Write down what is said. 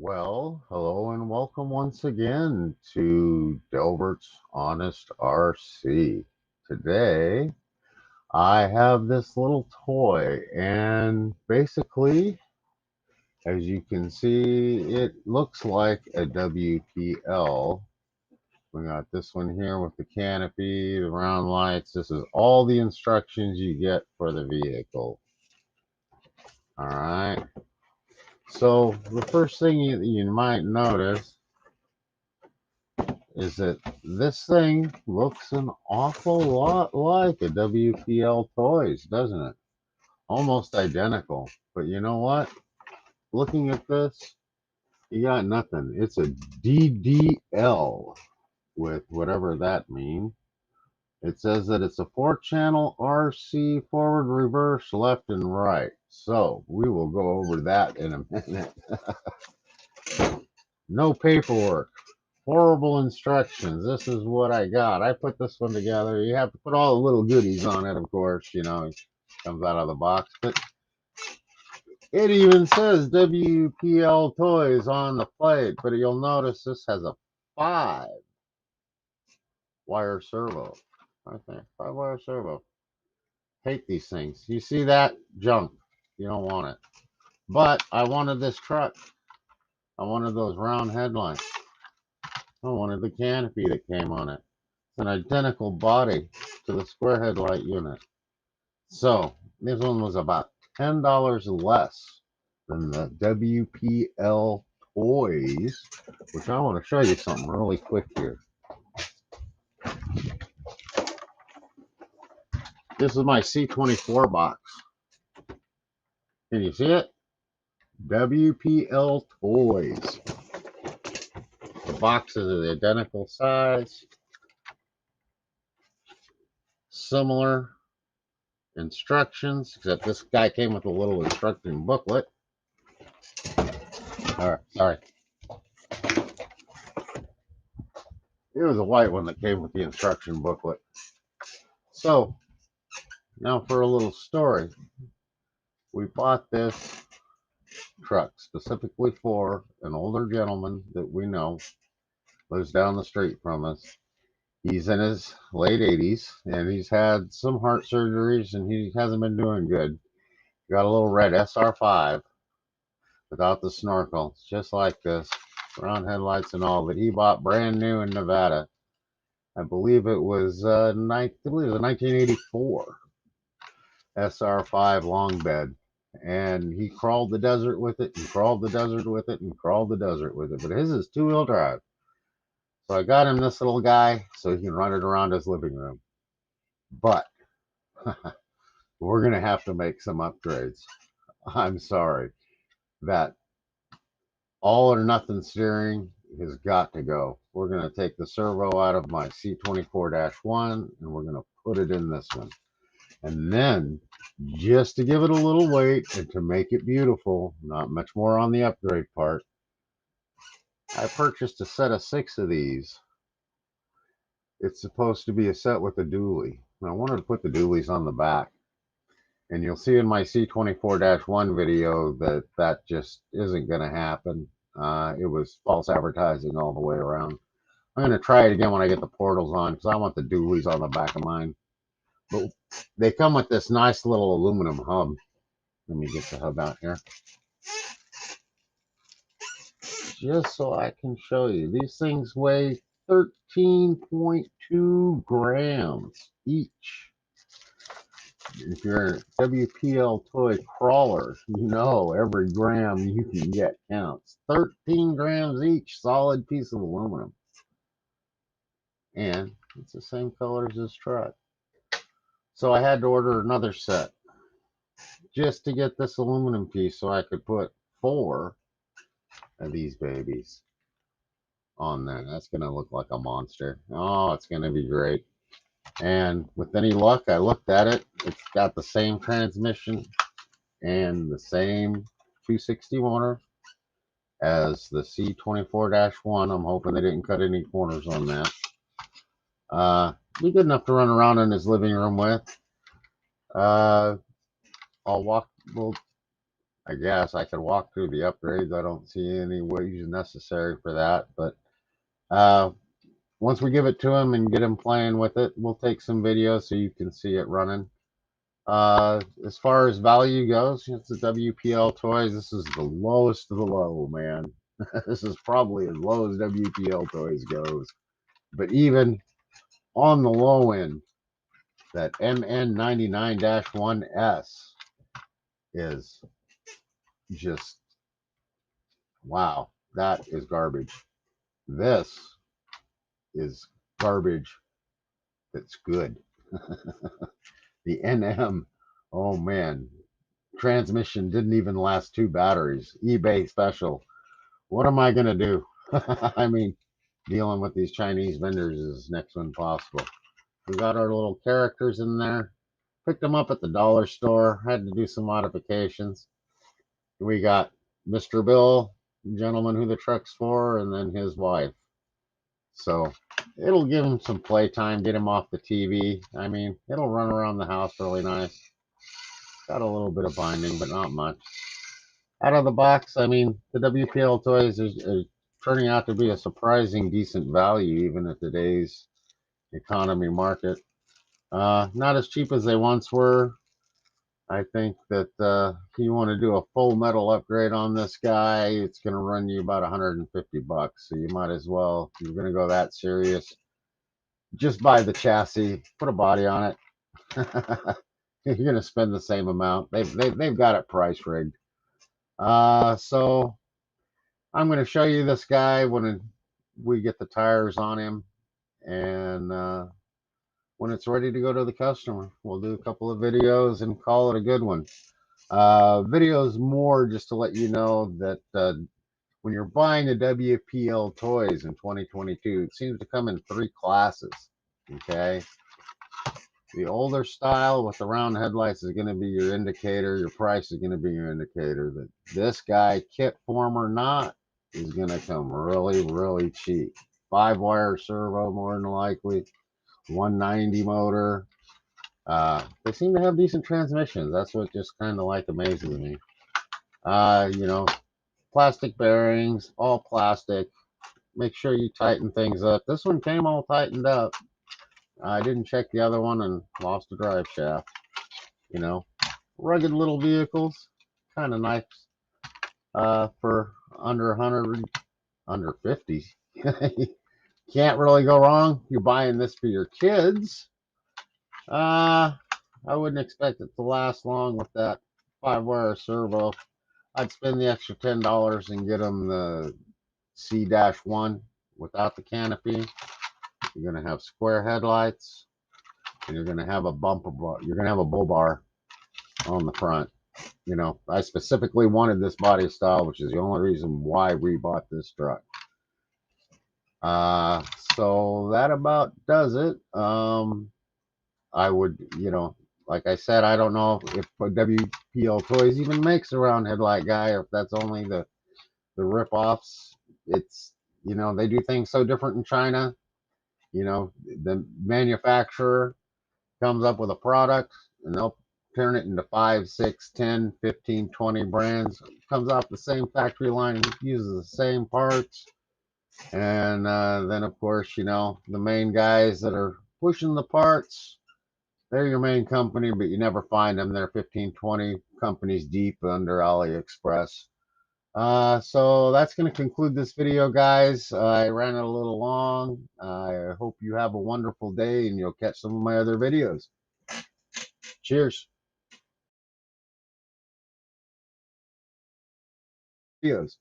Well, hello and welcome once again to Delbert's Honest RC. Today, I have this little toy, and basically, as you can see, it looks like a WPL. We got this one here with the canopy, the round lights. This is all the instructions you get for the vehicle. All right. So, the first thing you might notice is that this thing looks an awful lot like a WPL toys, doesn't it? Almost identical. But you know what? Looking at this, you got nothing. It's a DDL with whatever that means. It says that it's a 4-channel RC forward, reverse, left, and right. So we will go over that in a minute. No paperwork. Horrible instructions. This is what I got. I put this one together. You have to put all the little goodies on it, of course. You know, it comes out of the box. But it even says WPL Toys on the plate. But you'll notice this has a 5-wire servo. I think 5-wire servo. Hate these things. You see that? Junk. You don't want it. But I wanted this truck. I wanted those round headlights. I wanted the canopy that came on it. It's an identical body to the square headlight unit. So this one was about $10 less than the WPL Toys, which I want to show you something really quick here. This is my C24 box. Can you see it? WPL Toys. The boxes are the identical size, similar instructions, except this guy came with a little instruction booklet. Sorry. It was a white one that came with the instruction booklet. So, now for a little story. We bought this truck specifically for an older gentleman that we know, lives down the street from us. He's in his late 80s, and he's had some heart surgeries, and he hasn't been doing good. Got a little red SR5 without the snorkel, just like this, round headlights and all, but he bought brand new in Nevada. I believe it was 1984 SR5 long bed. And he crawled the desert with it, and crawled the desert with it, and crawled the desert with it. But his is 2-wheel drive. So I got him this little guy so he can run it around his living room. But we're going to have to make some upgrades. I'm sorry. That all or nothing steering has got to go. We're going to take the servo out of my C24-1 and we're going to put it in this one. And then, just to give it a little weight and to make it beautiful, not much more on the upgrade part, I purchased a set of 6 of these. It's supposed to be a set with a dually. And I wanted to put the dualies on the back. And you'll see in my C24-1 video that that just isn't going to happen. It was false advertising all the way around. I'm going to try it again when I get the portals on because I want the dualies on the back of mine. But they come with this nice little aluminum hub. Let me get the hub out here. Just so I can show you. These things weigh 13.2 grams each. If you're a WPL toy crawler, you know every gram you can get counts. 13 grams each, solid piece of aluminum. And it's the same color as this truck. So I had to order another set just to get this aluminum piece so I could put 4 of these babies on there. That's going to look like a monster. Oh, it's going to be great. And with any luck, I looked at it. It's got the same transmission and the same 260 motor as the C24-1. I'm hoping they didn't cut any corners on that. Be good enough to run around in his living room with. We'll I guess I could walk through the upgrades. I don't see any ways necessary for that, but once we give it to him and get him playing with it, we'll take some videos so you can see it running. As far as value goes, it's the WPL toys. This is the lowest of the low, man. This is probably as low as WPL toys goes. But even on the low end, that MN99-1S is just, wow, that is garbage. This is garbage that's good. The NM, oh man, transmission didn't even last 2 batteries. eBay special. What am I going to do? I mean, dealing with these Chinese vendors is next to impossible. We got our little characters in there. Picked them up at the dollar store. Had to do some modifications. We got Mr. Bill, the gentleman who the truck's for, and then his wife. So it'll give him some playtime, get him off the TV. I mean, it'll run around the house really nice. Got a little bit of binding, but not much. Out of the box, I mean, the WPL toys are turning out to be a surprising decent value, even at today's economy market. Not as cheap as they once were. I think that if you want to do a full metal upgrade on this guy, it's going to run you about 150 bucks. So you might as well, if you're going to go that serious, just buy the chassis, put a body on it. You're going to spend the same amount. They've got it price rigged. So I'm going to show you this guy when we get the tires on him, and when it's ready to go to the customer, we'll do a couple of videos and call it a good one. Videos more just to let you know that when you're buying a WPL toys in 2022, it seems to come in 3 classes. Okay, the older style with the round headlights is going to be your indicator. Your price is going to be your indicator that this guy, kit form or not, is going to come really, really cheap. 5-wire servo, more than likely. 190 motor. They seem to have decent transmissions. That's what just kind of like amazes me. You know, plastic bearings, all plastic. Make sure you tighten things up. This one came all tightened up. I didn't check the other one and lost a drive shaft. You know, rugged little vehicles, kind of nice for under 100, under 50. Can't really go wrong. You're buying this for your kids. I wouldn't expect it to last long with that 5-wire servo. I'd spend the extra $10 and get them the C-1 without the canopy. You're going to have square headlights, and you're going to have a bumper bar. You're going to have a bull bar on the front. You know, I specifically wanted this body style, which is the only reason why we bought this truck. So that about does it. I would, you know, like I said, I don't know if WPL Toys even makes a round headlight guy, or if that's only the rip-offs. It's, you know, they do things so different in China. You know, the manufacturer comes up with a product and they'll turn it into 5, 6, 10, 15, 20 brands. It comes off the same factory line, uses the same parts. And then, of course, you know, the main guys that are pushing the parts, they're your main company, but you never find them. They're 15, 20 companies deep under AliExpress. So that's going to conclude this video, guys. I ran it a little long. I hope you have a wonderful day and you'll catch some of my other videos. Cheers. Videos.